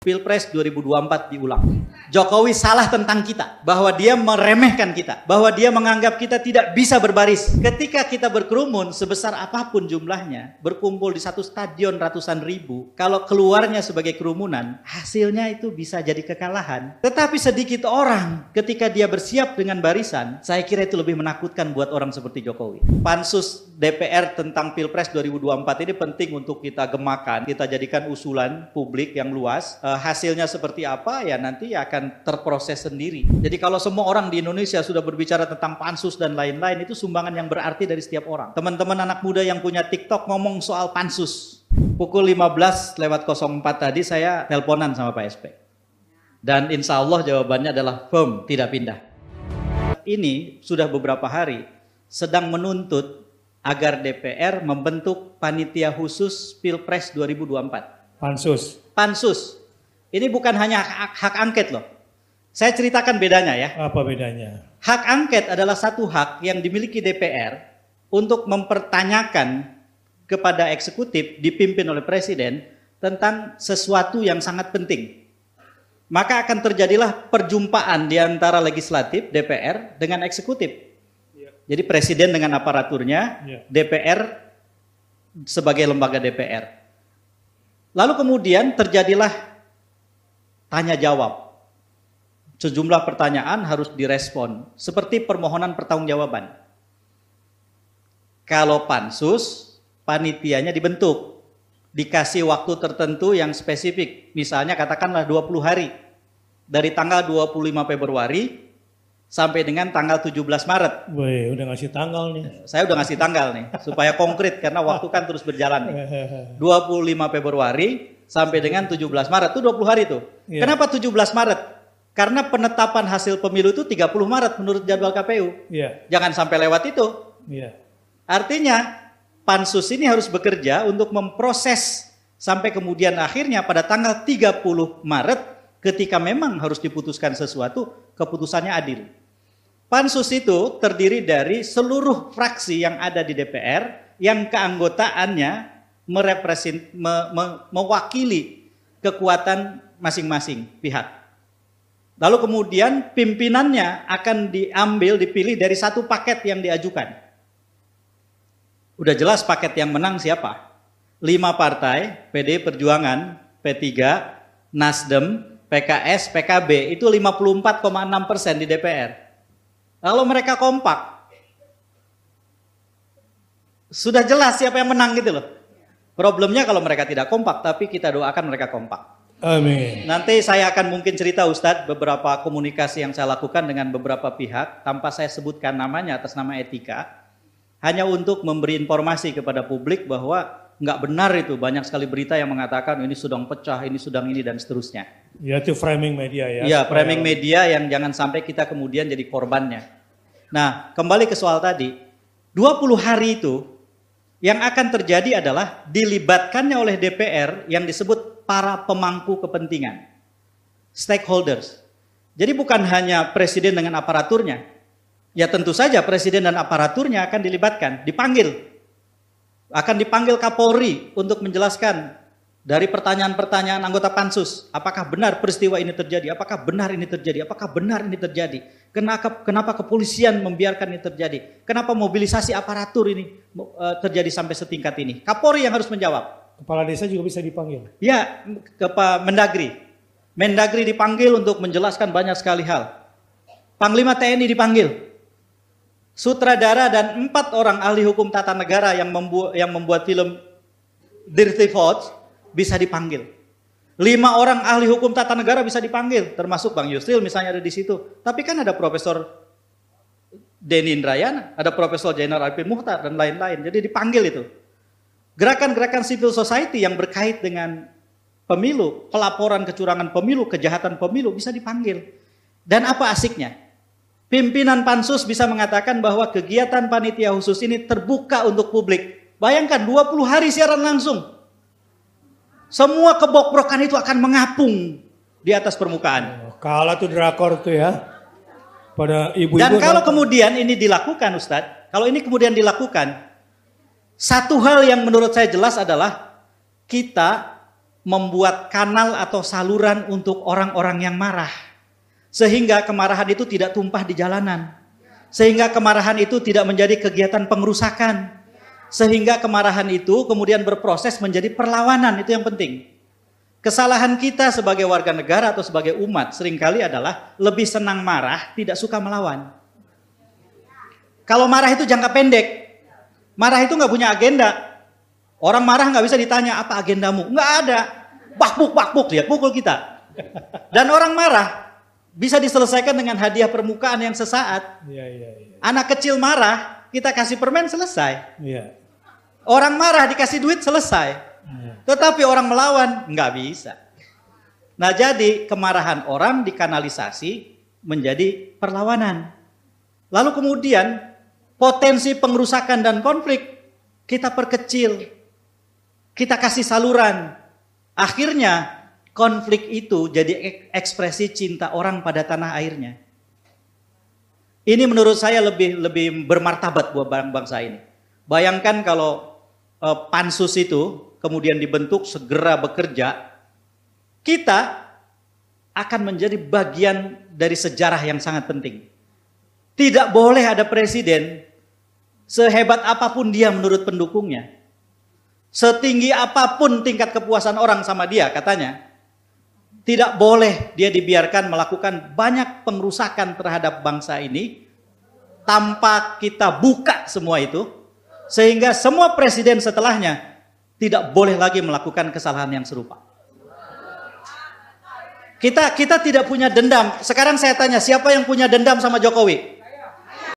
Pilpres 2024 diulang. Jokowi salah tentang kita, bahwa dia meremehkan kita, bahwa dia menganggap kita tidak bisa berbaris. Ketika kita berkerumun sebesar apapun jumlahnya, berkumpul di satu stadion ratusan ribu, kalau keluarnya sebagai kerumunan, hasilnya itu bisa jadi kekalahan. Tetapi sedikit orang ketika dia bersiap dengan barisan, saya kira itu lebih menakutkan buat orang seperti Jokowi. Pansus DPR tentang Pilpres 2024 ini penting untuk kita gemakan, kita jadikan usulan publik yang luas. Hasilnya seperti apa ya nanti akan terproses sendiri. Jadi kalau semua orang di Indonesia sudah berbicara tentang pansus dan lain-lain, itu sumbangan yang berarti dari setiap orang. Teman-teman anak muda yang punya TikTok ngomong soal pansus. Pukul 15:04 tadi saya teleponan sama Pak SP. Dan insya Allah jawabannya adalah firm, tidak pindah. Ini sudah beberapa hari sedang menuntut agar DPR membentuk panitia khusus Pilpres 2024. Pansus. Ini bukan hanya hak angket loh. Saya ceritakan bedanya ya. Apa bedanya? Hak angket adalah satu hak yang dimiliki DPR untuk mempertanyakan kepada eksekutif dipimpin oleh presiden tentang sesuatu yang sangat penting. Maka akan terjadilah perjumpaan di antara legislatif DPR dengan eksekutif. Jadi presiden dengan aparaturnya, DPR sebagai lembaga DPR. Lalu kemudian terjadilah tanya jawab. Sejumlah pertanyaan harus direspon seperti permohonan pertanggungjawaban. Kalau pansus, panitianya dibentuk, dikasih waktu tertentu yang spesifik. Misalnya katakanlah 20 hari. Dari tanggal 25 Februari sampai dengan tanggal 17 Maret. Woi, udah ngasih tanggal nih. Saya udah ngasih tanggal nih, supaya konkret karena waktu kan terus berjalan nih. 25 Februari sampai dengan 17 Maret, itu 20 hari tuh. Kenapa 17 Maret? Karena penetapan hasil pemilu itu 30 Maret menurut jadwal KPU. Jangan sampai lewat itu. Artinya pansus ini harus bekerja untuk memproses sampai kemudian akhirnya pada tanggal 30 Maret ketika memang harus diputuskan sesuatu, keputusannya adil. Pansus itu terdiri dari seluruh fraksi yang ada di DPR yang keanggotaannya mewakili kekuatan masing-masing pihak. Lalu kemudian pimpinannya akan dipilih dari satu paket yang diajukan. Udah jelas paket yang menang siapa? 5 partai, PDI Perjuangan, P3, Nasdem, PKS, PKB, itu 54,6% di DPR. Lalu mereka kompak. Sudah jelas siapa yang menang gitu loh. Problemnya kalau mereka tidak kompak, tapi kita doakan mereka kompak. Amin. Nanti saya akan mungkin cerita Ustadz beberapa komunikasi yang saya lakukan dengan beberapa pihak tanpa saya sebutkan namanya atas nama etika. Hanya untuk memberi informasi kepada publik bahwa nggak benar itu, banyak sekali berita yang mengatakan ini sedang pecah, ini sedang ini dan seterusnya. Ya itu framing media ya. Iya, framing media yang jangan sampai kita kemudian jadi korbannya. Nah, kembali ke soal tadi, 20 hari itu yang akan terjadi adalah dilibatkannya oleh DPR yang disebut para pemangku kepentingan, stakeholders. Jadi bukan hanya presiden dengan aparaturnya. Ya tentu saja presiden dan aparaturnya akan dilibatkan, dipanggil. Akan dipanggil Kapolri untuk menjelaskan dari pertanyaan-pertanyaan anggota pansus. Apakah benar peristiwa ini terjadi? Apakah benar ini terjadi? Apakah benar ini terjadi? Kenapa kepolisian membiarkan ini terjadi? Kenapa mobilisasi aparatur ini terjadi sampai setingkat ini? Kapolri yang harus menjawab. Kepala desa juga bisa dipanggil? Ya, Mendagri. Mendagri dipanggil untuk menjelaskan banyak sekali hal. Panglima TNI dipanggil. Sutradara dan 4 orang ahli hukum tata negara yang membuat film Dirty Thoughts bisa dipanggil. 5 orang ahli hukum tata negara bisa dipanggil, termasuk Bang Yusril misalnya ada di situ. Tapi kan ada Profesor Denny Indrayana, ada Profesor Jenderal Arifin Mukhtar dan lain-lain. Jadi dipanggil itu. Gerakan-gerakan civil society yang berkait dengan pemilu, pelaporan kecurangan pemilu, kejahatan pemilu bisa dipanggil. Dan apa asiknya? Pimpinan pansus bisa mengatakan bahwa kegiatan panitia khusus ini terbuka untuk publik. Bayangkan 20 hari siaran langsung. Semua kebokbrokan itu akan mengapung di atas permukaan. Kalah tuh drakor tuh ya. Pada ibu-ibu. Dan kalau kemudian ini dilakukan Ustadz, kalau ini kemudian dilakukan, satu hal yang menurut saya jelas adalah kita membuat kanal atau saluran untuk orang-orang yang marah. Sehingga kemarahan itu tidak tumpah di jalanan. Sehingga kemarahan itu tidak menjadi kegiatan pengerusakan. Sehingga kemarahan itu kemudian berproses menjadi perlawanan, itu yang penting. Kesalahan kita sebagai warga negara atau sebagai umat seringkali adalah lebih senang marah, tidak suka melawan. Kalau marah itu jangka pendek, marah itu nggak punya agenda. Orang marah nggak bisa ditanya apa agendamu, nggak ada. Bakbuk dia pukul kita. Dan orang marah bisa diselesaikan dengan hadiah permukaan yang sesaat. Ya. Anak kecil marah, kita kasih permen selesai. Ya. Orang marah dikasih duit selesai. Tetapi orang melawan nggak bisa. Nah, jadi kemarahan orang dikanalisasi menjadi perlawanan. Lalu kemudian potensi pengerusakan dan konflik kita perkecil. Kita kasih saluran. Akhirnya konflik itu jadi ekspresi cinta orang pada tanah airnya. Ini menurut saya lebih bermartabat buat bangsa ini. Bayangkan kalau pansus itu kemudian dibentuk, segera bekerja, kita akan menjadi bagian dari sejarah yang sangat penting. Tidak boleh ada presiden sehebat apapun dia menurut pendukungnya, setinggi apapun tingkat kepuasan orang sama dia katanya, tidak boleh dia dibiarkan melakukan banyak pengerusakan terhadap bangsa ini tanpa kita buka semua itu, sehingga semua presiden setelahnya tidak boleh lagi melakukan kesalahan yang serupa. Kita tidak punya dendam. Sekarang saya tanya, siapa yang punya dendam sama Jokowi?